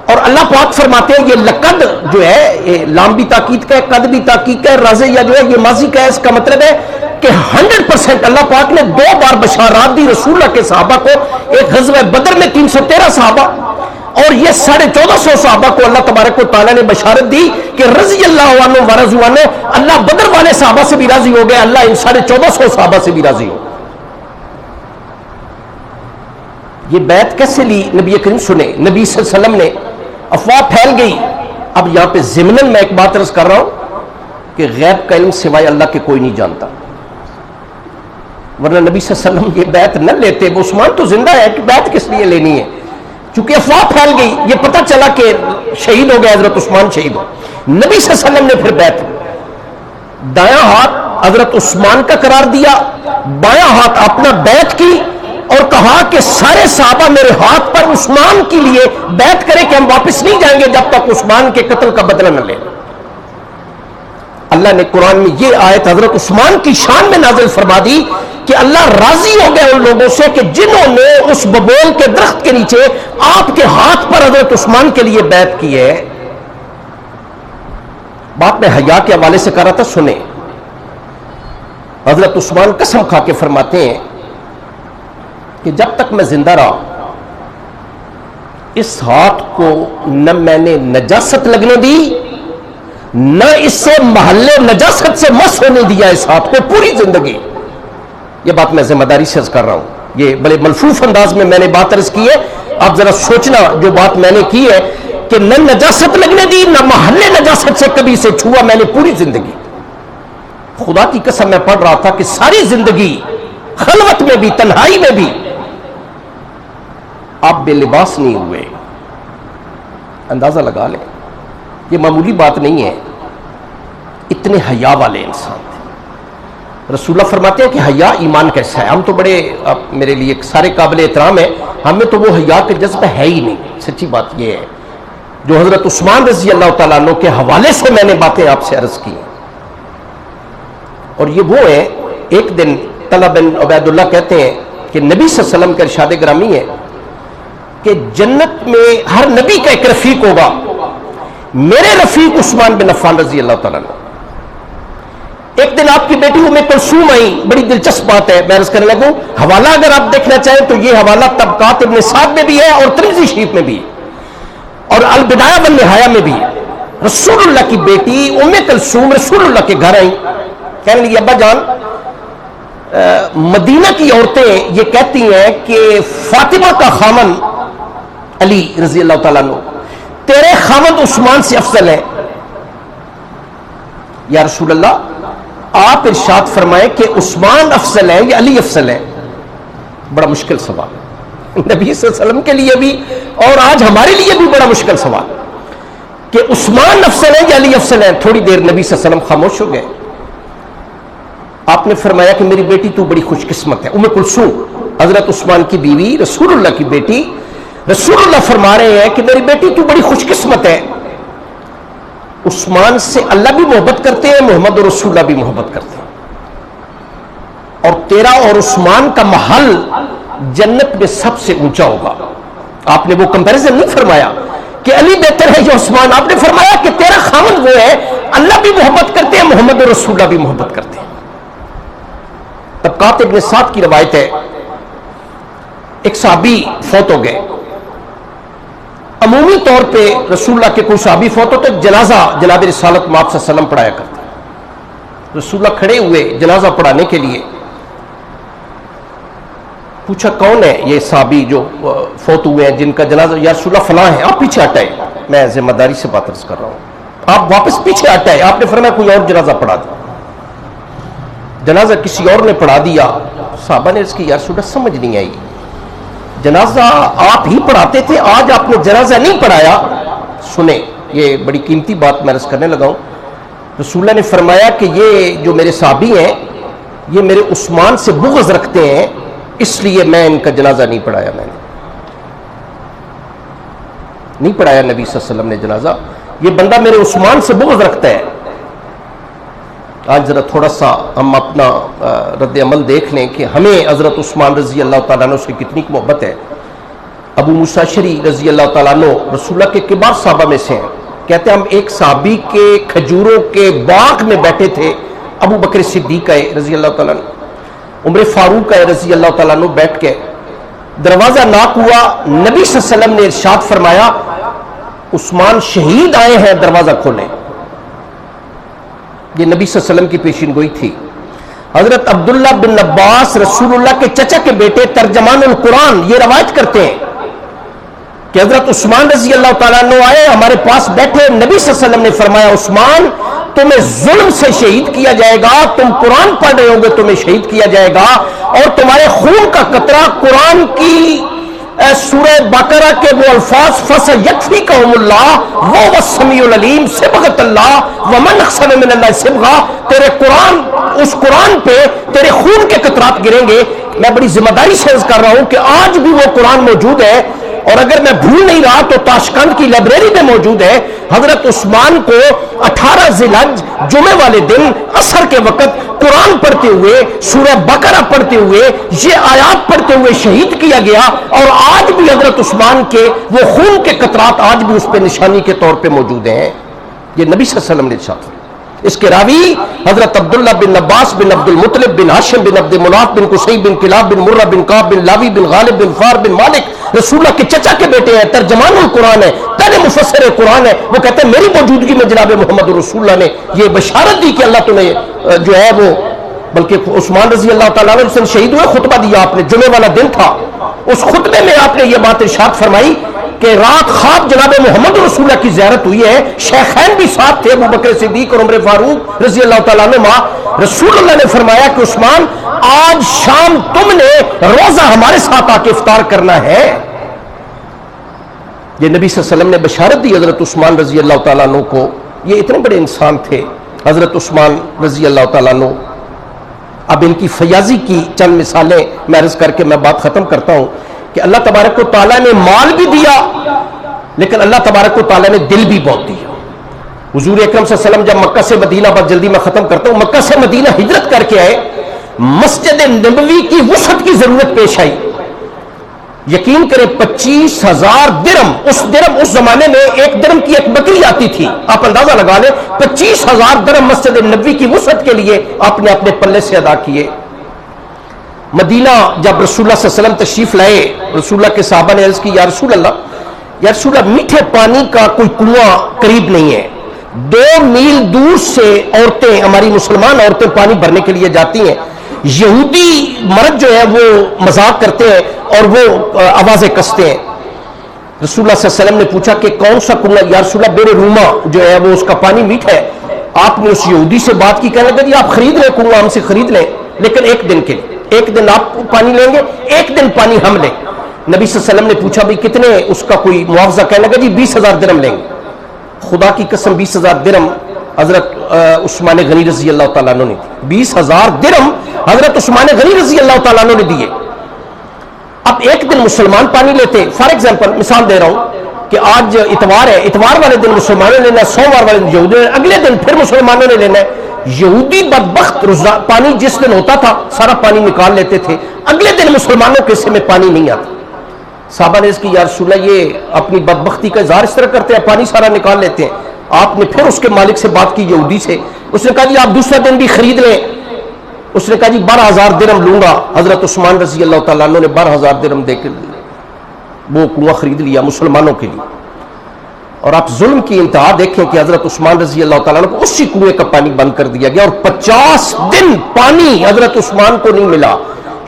اور اللہ پاک فرماتے ہیں یہ لقد جو ہے یہ لام بھی تاکید کا ہے، قد بھی تاکید کا ہے، رازیہ جو ہے یہ ماضی کا ہے. اس کا مطلب ہے کہ 100% اللہ پاک نے 2 بار بشارات دی رسول اللہ کے صحابہ کو. ایک غزوہ بدر میں 313 صحابہ اور یہ 1450 صحابہ کو اللہ تبارک و تعالیٰ نے بشارت دی کہ رضی اللہ عنہ ورضوا عنہ. اللہ بدر والے صحابہ سے بھی راضی ہو گئے، اللہ ان 1450 صحابہ سے بھی راضی ہو. یہ بیعت کیسے لی نبی کریم سنے. نبی صلی اللہ علیہ وسلم نے، افواہ پھیل گئی. اب یہاں پہ ضمناً میں ایک بات عرض کر رہا ہوں کہ غیب کا علم سوائے اللہ کے کوئی نہیں جانتا، ورنہ نبی صلی اللہ علیہ وسلم یہ بیعت نہ لیتے. وہ عثمان تو زندہ ہے کہ بیعت کس لیے لینی ہے؟ چونکہ افواہ پھیل گئی، یہ پتہ چلا کہ شہید ہو گئے، حضرت عثمان شہید ہو. نبی صلی اللہ علیہ وسلم نے پھر بیعت، دایاں ہاتھ حضرت عثمان کا قرار دیا، بایاں ہاتھ اپنا بیعت کی اور کہا کہ سارے صحابہ میرے ہاتھ پر عثمان کے لیے بیعت کرے کہ ہم واپس نہیں جائیں گے جب تک عثمان کے قتل کا بدلہ نہ لیں. اللہ نے قرآن میں یہ آیت حضرت عثمان کی شان میں نازل فرما دی کہ اللہ راضی ہو گئے ان لوگوں سے کہ جنہوں نے اس ببول کے درخت کے نیچے آپ کے ہاتھ پر حضرت عثمان کے لیے بیعت کی ہے. بات میں حیا کے حوالے سے کر رہا تھا، سنیں. حضرت عثمان قسم کھا کے فرماتے ہیں کہ جب تک میں زندہ رہا اس ہاتھ کو نہ میں نے نجاست لگنے دی، نہ اس سے محلے نجاست سے مس ہونے دیا اس ہاتھ کو پوری زندگی. یہ بات میں ذمہ داری سے عرض کر رہا ہوں، یہ بڑے ملفوف انداز میں نے بات عرض کی ہے. آپ ذرا سوچنا جو بات میں نے کی ہے کہ نہ نجاست لگنے دی نہ محلے نجاست سے کبھی سے چھوا میں نے پوری زندگی. خدا کی قسم میں پڑھ رہا تھا کہ ساری زندگی خلوت میں بھی تنہائی میں بھی آپ بے لباس نہیں ہوئے. اندازہ لگا لیں، یہ معمولی بات نہیں ہے. اتنے حیا والے انسان تھے. رسول اللہ فرماتے ہیں کہ حیا ایمان کیسا ہے. ہم تو بڑے میرے لیے سارے قابل احترام ہیں، ہمیں تو وہ حیا کا جذبہ ہے ہی نہیں. سچی بات یہ ہے جو حضرت عثمان رضی اللہ تعالیٰ عنہ کے حوالے سے میں نے باتیں آپ سے عرض کی. اور یہ وہ ہے، ایک دن طلحہ بن عبید اللہ کہتے ہیں کہ نبی صلی اللہ علیہ وسلم کا ارشاد گرامی ہے کہ جنت میں ہر نبی کا ایک رفیق ہوگا. میرے رفیق عثمان بن عفان رضی اللہ تعالیٰ عنہ. ایک دن آپ کی بیٹی ام کلثوم آئی، بڑی دلچسپ بات ہے، میں عرض کرنے لگوں. حوالہ اگر آپ دیکھنا چاہیں تو یہ حوالہ طبقات ابن سعد میں بھی ہے اور ترمذی شریف میں بھی اور البدایہ والنہایہ میں بھی. رسول اللہ کی بیٹی ام کلثوم رسول اللہ کے گھر آئیں، کہنے لگی ابا جان مدینہ کی عورتیں یہ کہتی ہیں کہ فاطمہ کا خامن علی رضی اللہ تعالیٰ عنہ تیرے خامن عثمان سے افضل ہے. یا رسول اللہ آپ ارشاد فرمائیں کہ عثمان افضل ہے یا علی افضل ہے. بڑا مشکل سوال نبی صلی اللہ علیہ وسلم کے لیے بھی اور آج ہمارے لیے بھی بڑا مشکل سوال کہ عثمان افضل ہے یا علی افضل ہے. تھوڑی دیر نبی صلی اللہ علیہ وسلم خاموش ہو گئے. آپ نے فرمایا کہ میری بیٹی تو بڑی خوش قسمت ہے. ام کلثوم حضرت عثمان کی بیوی رسول اللہ کی بیٹی، رسول اللہ فرما رہے ہیں کہ میری بیٹی تو بڑی خوش قسمت ہے. عثمان سے اللہ بھی محبت کرتے ہیں، محمد رسول اللہ بھی محبت کرتے ہیں، اور تیرا اور عثمان کا محل جنت میں سب سے اونچا ہوگا. آپ نے وہ کمپیریزن نہیں فرمایا کہ علی بہتر ہے یا عثمان. آپ نے فرمایا کہ تیرا خامن وہ ہے، اللہ بھی محبت کرتے ہیں، محمد رسول اللہ بھی محبت کرتے ہیں. طبقات ابن سعد کی روایت ہے ایک صحابی فوت ہو گئے. عمومی طور پہ رسول اللہ کے کوئی صحابی فوت ہوتے جنازہ جناب رسالت مآب صلی اللہ علیہ وسلم پڑھایا کرتے. رسول اللہ کھڑے ہوئے جنازہ پڑھانے کے لیے. پوچھا کون ہے یہ صحابی جو فوت ہوئے ہیں جن کا جنازہ؟ یا رسول اللہ فلاں ہے. آپ پیچھے ہٹائے، میں ذمہ داری سے بات عرض کر رہا ہوں، آپ واپس پیچھے ہٹائے. آپ نے فرمایا کوئی اور جنازہ پڑھا دیا. جنازہ کسی اور نے پڑھا دیا. صحابہ نے اس کی یا رسول اللہ سمجھ نہیں آئی، جنازہ آپ ہی پڑھاتے تھے، آج آپ نے جنازہ نہیں پڑھایا. سنیں یہ بڑی قیمتی بات میں عرض کرنے لگا ہوں. رسول اللہ نے فرمایا کہ یہ جو میرے صحابی ہیں یہ میرے عثمان سے بغض رکھتے ہیں، اس لیے میں ان کا جنازہ نہیں پڑھایا. میں نے نہیں پڑھایا نبی صلی اللہ علیہ وسلم نے جنازہ. یہ بندہ میرے عثمان سے بغض رکھتا ہے. آج ذرا تھوڑا سا ہم اپنا رد عمل دیکھ لیں کہ ہمیں حضرت عثمان رضی اللہ تعالیٰ عنہ سے کتنی محبت ہے. ابو موسیٰ اشعری رضی اللہ تعالیٰ عنہ رسول اللہ کے کبار صحابہ میں سے ہیں. کہتے ہیں ہم ایک صحابی کے کھجوروں کے باغ میں بیٹھے تھے. ابو بکر صدیق ہے رضی اللہ تعالیٰ عنہ، عمر فاروق ہے رضی اللہ تعالیٰ عنہ، بیٹھ کے دروازہ ناک ہوا. نبی صلی اللہ علیہ وسلم نے ارشاد فرمایا عثمان شہید آئے ہیں، دروازہ کھولیں. یہ نبی صلی اللہ علیہ وسلم کی پیشین گوئی تھی. حضرت عبداللہ بن عباس رسول اللہ کے چچا کے بیٹے ترجمان القرآن یہ روایت کرتے ہیں کہ حضرت عثمان رضی اللہ تعالیٰ عنہ آئے، ہمارے پاس بیٹھے. نبی صلی اللہ علیہ وسلم نے فرمایا عثمان تمہیں ظلم سے شہید کیا جائے گا، تم قرآن پڑھ رہے ہوں گے تمہیں شہید کیا جائے گا، اور تمہارے خون کا قطرہ قرآن کی سورہ بقرہ کے وہ الفاظ فَسَيَكْفِيكَهُمُ اللَّهُ وَهُوَ السَّمِيعُ الْعَلِيمُ صبغۃ اللہ وَمَنْ أَحْسَنُ مِنَ اللَّهِ صبغۃ. تیرے قرآن، اس قرآن پہ تیرے خون کے قطرات گریں گے. میں بڑی ذمہ داری سے عرض کر رہا ہوں کہ آج بھی وہ قرآن موجود ہے، اور اگر میں بھول نہیں رہا تو تاشقند کی لائبریری میں موجود ہے. حضرت عثمان کو 18 ذی الحج جمعے والے دن عصر کے وقت قرآن پڑھتے ہوئے، سورہ بقرہ پڑھتے ہوئے، یہ آیات پڑھتے ہوئے شہید کیا گیا. اور آج بھی حضرت عثمان کے وہ خون کے قطرات آج بھی اس پہ نشانی کے طور پہ موجود ہیں. یہ نبی صلی اللہ علیہ وسلم نے ارشاد فرمایا۔ اس کے راوی حضرت عبداللہ بن عباس بن عبد المطلب بن ہاشم بن عبد مناف بن قصی بن کلاب بن مرہ بن کعب بن لاوی بن غالب بن فار بن مالک رسول اللہ کے چچا کے بیٹے ہیں، ترجمان القرآن ہے، پہلے مفسر قرآن ہے۔ وہ کہتے ہیں میری موجودگی میں جناب محمد رسول اللہ نے یہ بشارت دی کہ اللہ تمہیں جو ہے وہ، بلکہ عثمان رضی اللہ تعالیٰ عنہ سے شہید ہوئے، خطبہ دیا آپ نے، جمعے والا دن تھا، اس خطبے میں آپ نے یہ بات ارشاد فرمائی کہ رات خواب جناب محمد رسول اللہ کی زیارت ہوئی ہے، شیخین بھی ساتھ تھے، ابو بکر صدیق اور عمر فاروق رضی اللہ تعالیٰ عنہ۔ رسول اللہ نے فرمایا کہ عثمان آج شام تم نے روزہ ہمارے ساتھ آ کے افطار کرنا ہے۔ یہ نبی صلی اللہ علیہ وسلم نے بشارت دی حضرت عثمان رضی اللہ تعالیٰ عنہ کو۔ یہ اتنے بڑے انسان تھے حضرت عثمان رضی اللہ تعالیٰ عنہ۔ اب ان کی فیاضی کی چند مثالیں میں عرض کر کے میں بات ختم کرتا ہوں کہ اللہ تبارک و تعالیٰ نے مال بھی دیا، لیکن اللہ تبارک و تعالیٰ نے دل بھی بہت دیا۔ حضور اکرم صلی اللہ علیہ وسلم جب مکہ سے مدینہ، بس جلدی میں ختم کرتا ہوں، مکہ سے مدینہ ہجرت کر کے آئے، مسجد نبوی کی وسعت کی ضرورت پیش آئی۔ یقین کریں 25,000 درم، اس زمانے میں ایک درم کی ایک بکری آتی تھی، آپ اندازہ لگا لیں، 25,000 درم مسجد نبوی کی وسعت کے لیے آپ نے اپنے پلے سے ادا کیے۔ مدینہ جب رسول اللہ صلی اللہ علیہ وسلم تشریف لائے، رسول اللہ کے صحابہ نے عرض کی یا رسول اللہ میٹھے پانی کا کوئی کنواں قریب نہیں ہے، 2 میل دور سے عورتیں، ہماری مسلمان عورتیں پانی بھرنے کے لیے جاتی ہیں، یہودی مرد جو ہے وہ مذاق کرتے ہیں اور وہ آوازیں کستے ہیں۔ رسول اللہ صلی اللہ علیہ وسلم نے پوچھا کہ کون سا کنواں؟ یا رسول اللہ بیر روما جو ہے وہ اس کا پانی میٹھا ہے۔ آپ نے اس یہودی سے بات کی، کہنے لگا جی آپ خرید لیں کنواں، ہم سے خرید لیں، لیکن ایک دن کے لیے، ایک دن آپ پانی لیں گے، ایک دن پانی ہم لیں۔ نبی صلی اللہ علیہ وسلم نے پوچھا بھی کتنے اس کا کوئی معاوضہ؟ کہنے لگا جی 20,000 درم لیں گے۔ خدا کی قسم 20,000 درم حضرت عثمان غنی رضی اللہ تعالیٰ عنہ نے 20,000 درم حضرت عثمان غنی رضی اللہ تعالیٰ عنہ نے دیے۔ اب ایک دن مسلمان پانی لیتے، فار ایگزامپل مثال دے رہا ہوں کہ آج اتوار ہے، اتوار والے دن مسلمانوں نے لینا ہے، سوموار والے دن یہودی نے، اگلے دن پھر مسلمانوں نے لینا ہے۔ یہودی بدبخت پانی جس دن ہوتا تھا سارا پانی نکال لیتے تھے، اگلے دن مسلمانوں کے حصے میں پانی نہیں آتا۔ صحابہ نے اس کی یا رسول اللہ یہ اپنی بدبختی کا اظہار اس طرح کرتے ہیں، پانی سارا نکال لیتے ہیں۔ آپ نے پھر اس کے مالک سے بات کی یہودی سے، اس نے کہا جی آپ دوسرا دن بھی خرید لیں۔ اس نے کہا جی 12,000 درم لوں گا۔ حضرت عثمان رضی اللہ تعالیٰ عنہ نے 12,000 درم دے کے وہ کنواں خرید لیا مسلمانوں کے لیے۔ اور آپ ظلم کی انتہا دیکھیں کہ حضرت عثمان رضی اللہ تعالیٰ عنہ کو اسی کنویں کا پانی بند کر دیا گیا، اور 50 دن پانی حضرت عثمان کو نہیں ملا۔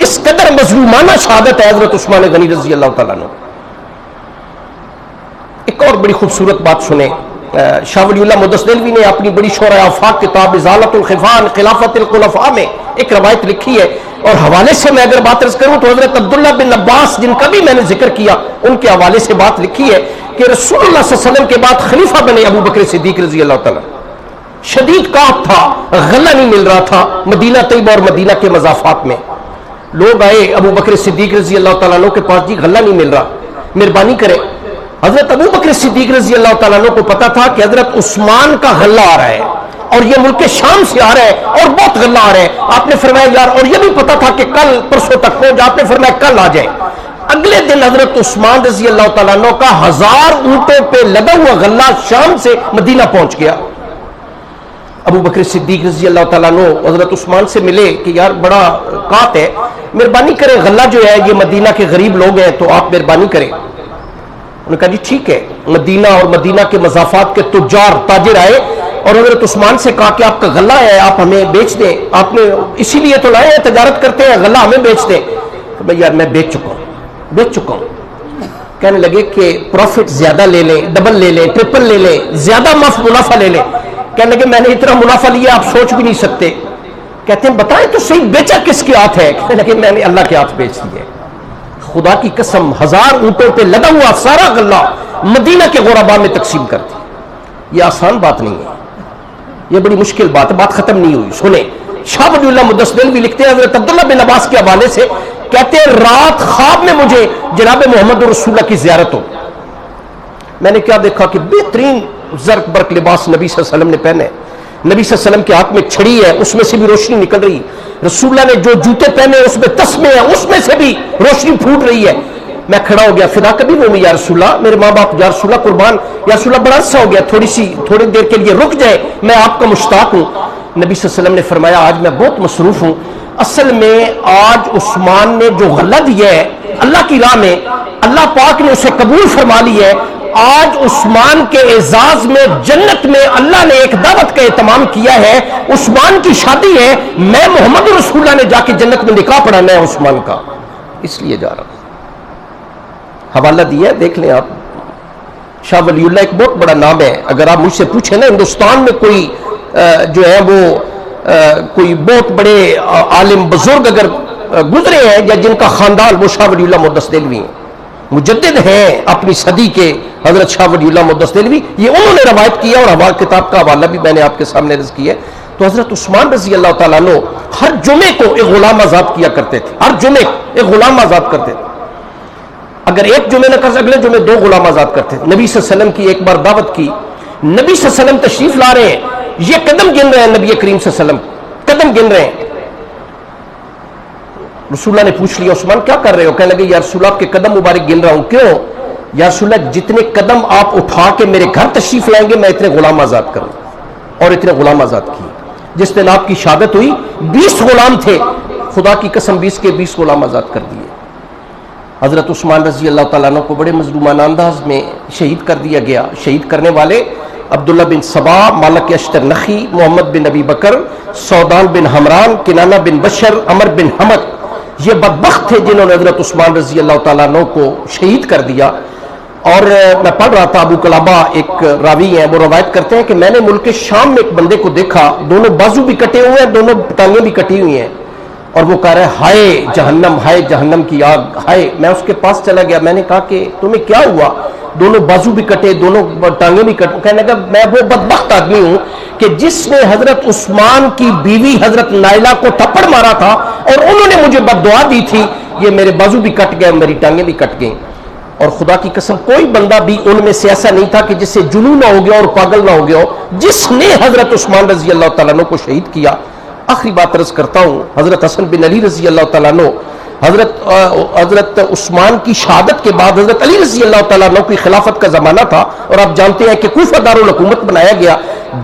اس قدر مظلومانہ شہادت ہے حضرت عثمان غنی رضی اللہ تعالیٰ عنہ۔ ایک اور بڑی خوبصورت بات سنیں، شاہ ولی اللہ مدثدلوی نے اپنی بڑی شورۂ آفاق کتاب ازالۃ الخفان خلافت الخلفاء میں ایک روایت لکھی ہے، اور حوالے سے میں اگر بات عرض کروں تو حضرت عبداللہ بن عباس جن کا بھی میں نے ذکر کیا ان کے حوالے سے بات لکھی ہے کہ رسول اللہ صلی اللہ علیہ وسلم کے بعد خلیفہ بنے ابو بکر صدیق رضی اللہ تعالیٰ۔ شدید قحط تھا، غلہ نہیں مل رہا تھا مدینہ طیبہ اور مدینہ کے مضافات میں۔ لوگ آئے ابو بکر صدیق رضی اللہ تعالیٰ عنہ کے پاس، جی غلہ نہیں مل رہا، مہربانی کرے۔ حضرت ابو بکر صدیق رضی اللہ تعالیٰ عنہ کو پتا تھا کہ حضرت عثمان کا غلہ آ رہا ہے اور یہ ملک شام سے آ رہا ہے اور بہت غلہ آ رہا ہے۔ آپ نے فرمایا یار، اور یہ بھی پتا تھا کہ کل پرسوں تک پہنچ، آپ نے فرمایا کل آ جائے۔ اگلے دن حضرت عثمان رضی اللہ تعالیٰ عنہ کا 1000 اونٹوں پہ لگا ہوا غلہ شام سے مدینہ پہنچ گیا۔ ابو بکر صدیق رضی اللہ تعالیٰ عنہ حضرت عثمان سے ملے کہ یار بڑا قحط ہے، مہربانی کریں، غلہ جو ہے یہ مدینہ کے غریب لوگ ہیں تو آپ مہربانی کریں۔ انہوں نے کہا جی ٹھیک ہے۔ مدینہ اور مدینہ کے مضافات کے تجار تاجر آئے اور حضرت عثمان سے کہا کہ آپ کا غلہ ہے، آپ ہمیں بیچ دیں، آپ نے اسی لیے تو لائے ہیں، تجارت کرتے ہیں، غلہ ہمیں بیچ دیں۔ تو بھائی یار میں بیچ چکا ہوں۔ کہنے لگے کہ پروفٹ زیادہ لے لیں، ڈبل لے لیں، ٹرپل لے لیں، زیادہ منافع لے لیں۔ کہنے لگے میں نے اتنا منافع لیا آپ سوچ بھی نہیں سکتے۔ کہتے ہیں بتائیں تو صحیح بیچا کس کے ہاتھ ہے؟ کہنے لگے میں نے اللہ کے ہاتھ بیچ دیے۔ خدا کی قسم 1000 اونٹوں پہ لگا ہوا سارا غلہ مدینہ کے غرباء میں تقسیم کر دی۔ یہ آسان بات نہیں ہے، یہ بڑی مشکل بات ہے، بات ختم نہیں ہوئی۔ سنیں، شاہ ولی اللہ مدثدلوی لکھتے ہیں حضرت عبداللہ بن عباس کے حوالے سے، کہتے ہیں رات خواب میں مجھے جناب محمد رسول اللہ کی زیارت ہو۔ میں نے کیا دیکھا کہ بہترین زرق برق لباس نبی صلی اللہ علیہ وسلم نے پہنے، نبی صلی اللہ علیہ وسلم کے ہاتھ میں چھڑی ہے، اس میں سے بھی روشنی نکل رہی ہے، رسول اللہ نے جو جوتے پہنے اس میں تسمے ہیں، اس میں سے بھی روشنی پھوٹ رہی ہے۔ میں کھڑا ہو گیا، فدا کبھی وہ یا رسول اللہ، میرے ماں باپ یا رسول اللہ قربان، یا رسول اللہ بڑا عرصہ ہو گیا، تھوڑی دیر کے لیے رک جائے، میں آپ کا مشتاق ہوں۔ نبی صلی اللہ علیہ وسلم نے فرمایا آج میں بہت مصروف ہوں، اصل میں آج عثمان نے جو غلہ دیا ہے اللہ کی راہ میں، اللہ پاک نے اسے قبول فرما لی ہے۔ آج عثمان کے اعزاز میں جنت میں اللہ نے ایک دعوت کا اہتمام کیا ہے، عثمان کی شادی ہے، میں محمد رسول اللہ نے جا کے جنت میں نکاح پڑھانا ہے عثمان کا، اس لیے جا رہا ہوں۔ حوالہ دیا ہے، دیکھ لیں آپ۔ شاہ ولی اللہ ایک بہت بڑا نام ہے، اگر آپ مجھ سے پوچھیں نا ہندوستان میں کوئی جو ہے وہ کوئی بہت بڑے عالم بزرگ اگر گزرے ہیں یا جن کا خاندان، وہ شاہ ولی اللہ محدث دہلوی ہیں، مجدد ہیں اپنی صدی کے حضرت شاہ ولی اللہ محدث دہلوی، یہ انہوں نے روایت کیا، اور کتاب کا حوالہ بھی میں نے آپ کے سامنے عرض کیا ہے۔ تو حضرت عثمان رضی اللہ تعالیٰ عنہ ہر جمعے کو ایک غلام آزاد کیا کرتے تھے، ہر جمعے ایک غلام آزاد کرتے تھے، اگر ایک جمعے نہ کر اگلے جمعے 2 غلام آزاد کرتے تھے۔ نبی صلی اللہ علیہ وسلم کی ایک بار دعوت کی، نبی صلی اللہ علیہ وسلم تشریف لا رہے ہیں، یہ قدم گن رہے ہیں، نبی کریم صلی اللہ علیہ وسلم قدم گن رہے ہیں۔ رسول اللہ نے پوچھ لیا عثمان کیا کر رہے ہو؟ کہنے لگے یا رسول اللہ آپ کے قدم مبارک گن رہا ہوں۔ کیوں؟ یا رسول اللہ جتنے قدم آپ اٹھا کے میرے گھر تشریف لائیں گے میں اتنے غلام آزاد کروں، اور اتنے غلام آزاد کیے۔ جس دن آپ کی شہادت ہوئی 20 غلام تھے، خدا کی قسم 20 کے 20 غلام آزاد کر دیے۔ حضرت عثمان رضی اللہ تعالیٰ عنہ کو بڑے مظلومانہ انداز میں شہید کر دیا گیا۔ شہید کرنے والے عبداللہ بن سبا، مالک اشتر نخی، محمد بن ابی بکر، سودان بن حمران، کنانہ بن بشر، عمر بن حمد، یہ بدبخت تھے جنہوں نے حضرت عثمان رضی اللہ تعالیٰ عنہ کو شہید کر دیا۔ اور میں پڑھ رہا تھا، ابو قلابہ ایک راوی ہیں، وہ روایت کرتے ہیں کہ میں نے ملک شام میں ایک بندے کو دیکھا، دونوں بازو بھی کٹے ہوئے ہیں، دونوں ٹانگیں بھی کٹی ہوئی ہیں، اور وہ کہہ رہا ہے ہائے جہنم کی آگ، ہائے۔ میں اس کے پاس چلا گیا، میں نے کہا کہ تمہیں کیا ہوا؟ دونوں بازو بھی کٹے، دونوں ٹانگیں بھی کٹے۔ کہنے لگا میں وہ بدبخت آدمی ہوں کہ جس نے حضرت عثمان کی بیوی حضرت نائلہ کو تھپڑ مارا تھا اور انہوں نے مجھے بد دعا دی تھی، یہ میرے بازو بھی کٹ گئے، میری ٹانگیں بھی کٹ گئیں۔ اور خدا کی قسم کوئی بندہ بھی ان میں سے ایسا نہیں تھا کہ جس سے جنون نہ ہو گیا اور پاگل نہ ہو گیا ہو، جس نے حضرت عثمان رضی اللہ تعالیٰ عنہ کو شہید کیا۔ آخری بات عرض کرتا ہوں، حضرت حسن بن علی رضی اللہ تعالیٰ عنہ، حضرت عثمان کی شہادت کے بعد حضرت علی رضی اللہ تعالیٰ عنہ کی خلافت کا زمانہ تھا، اور آپ جانتے ہیں کہ کوفہ دارالحکومت بنایا گیا۔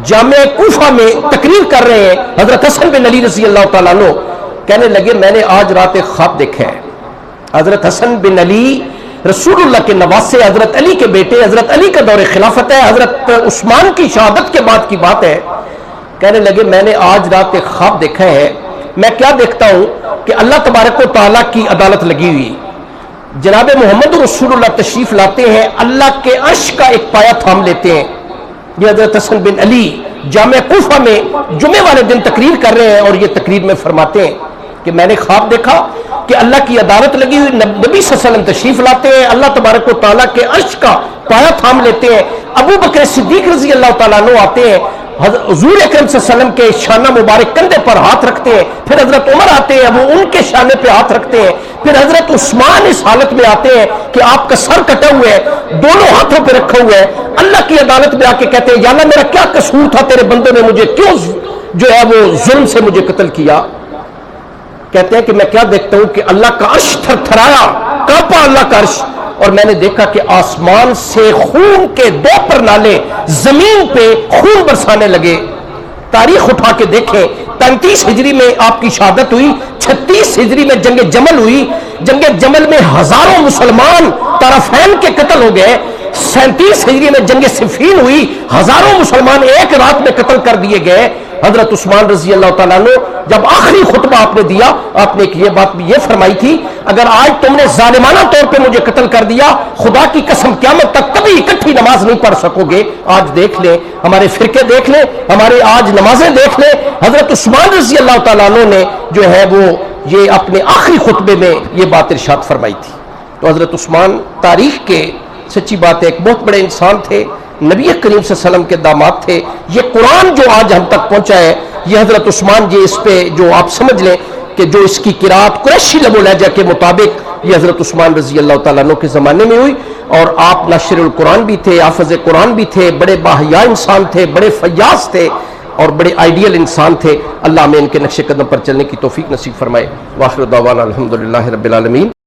جامع کوفہ میں تقریر کر رہے ہیں حضرت حسن بن علی رضی اللہ تعالیٰ عنہ، کہنے لگے میں نے آج رات ایک خواب دیکھا ہے۔ حضرت حسن بن علی رسول اللہ کے نواسے، حضرت علی کے بیٹے، حضرت علی کا دور خلافت ہے، حضرت عثمان کی شہادت کے بعد کی بات ہے۔ کہنے لگے میں نے آج رات ایک خواب دیکھا ہے، میں کیا دیکھتا ہوں کہ اللہ تبارک و تعالیٰ کی عدالت لگی ہوئی، جناب محمد رسول اللہ تشریف لاتے ہیں، اللہ کے عرش کا ایک پایا تھام لیتے ہیں۔ یہ حضرت حسن بن علی جامع کوفہ میں جمعے والے دن تقریر کر رہے ہیں، اور یہ تقریر میں فرماتے ہیں کہ میں نے خواب دیکھا کہ اللہ کی عدالت لگی ہوئی، نبی صلی اللہ علیہ وسلم تشریف لاتے ہیں، اللہ تبارک و تعالیٰ کے عرش کا پایا تھام لیتے ہیں، ابو بکر صدیق رضی اللہ تعالیٰ عنہ آتے ہیں، حضور اکرم صلی اللہ علیہ وسلم کے شانہ مبارک کندھے پر ہاتھ رکھتے ہیں، پھر حضرت عمر آتے ہیں، وہ ان کے شانے پہ ہاتھ رکھتے ہیں، پھر حضرت عثمان اس حالت میں آتے ہیں کہ آپ کا سر کٹا ہوا ہے، دونوں ہاتھوں پہ رکھا ہوا ہے، اللہ کی عدالت میں آ کے کہتے ہیں یا اللہ میرا کیا قصور تھا، تیرے بندے نے مجھے کیوں جو ہے وہ ظلم سے مجھے قتل کیا؟ کہتے ہیں کہ میں کیا دیکھتا ہوں کہ اللہ کا عرش تھر تھرایا، کانپا اللہ کا عرش، اور میں نے دیکھا کہ آسمان سے خون کے 2 پرنالے زمین پہ خون برسانے لگے۔ تاریخ اٹھا کے دیکھیں، 35 ہجری میں آپ کی شہادت ہوئی، 36 ہجری میں جنگ جمل ہوئی، جنگ جمل میں ہزاروں مسلمان طرفین کے قتل ہو گئے، 37 ہجری میں جنگ صفین ہوئی، ہزاروں مسلمان ایک رات میں قتل کر دیے گئے۔ حضرت عثمان رضی اللہ تعالیٰ عنہ جب آخری خطبہ آپ نے دیا، آپ نے ایک یہ بات بھی یہ فرمائی تھی، اگر آج تم نے ظالمانہ طور پہ مجھے قتل کر دیا، خدا کی قسم قیامت تک کبھی اکٹھی نماز نہیں پڑھ سکو گے۔ آج دیکھ لیں ہمارے فرقے، دیکھ لیں ہمارے آج نمازیں، دیکھ لیں حضرت عثمان رضی اللہ تعالیٰ عنہ نے جو ہے وہ یہ اپنے آخری خطبے میں یہ بات ارشاد فرمائی تھی۔ تو حضرت عثمان تاریخ کے سچی بات ہے ایک بہت بڑے انسان تھے، نبی کریم صلی اللہ علیہ وسلم کے داماد تھے۔ یہ قرآن جو آج ہم تک پہنچا ہے یہ حضرت عثمان، یہ اس پہ جو آپ سمجھ لیں کہ جو اس کی قرات قریشی لب و لہجہ کے مطابق یہ حضرت عثمان رضی اللہ تعالیٰ عنہ کے زمانے میں ہوئی، اور آپ ناشر القرآن بھی تھے، حافظ قرآن بھی تھے، بڑے باحیا انسان تھے، بڑے فیاض تھے، اور بڑے آئیڈیل انسان تھے۔ اللہ ہمیں ان کے نقش قدم پر چلنے کی توفیق نصیب فرمائے۔ وآخر دعوانا الحمدللہ رب العالمین۔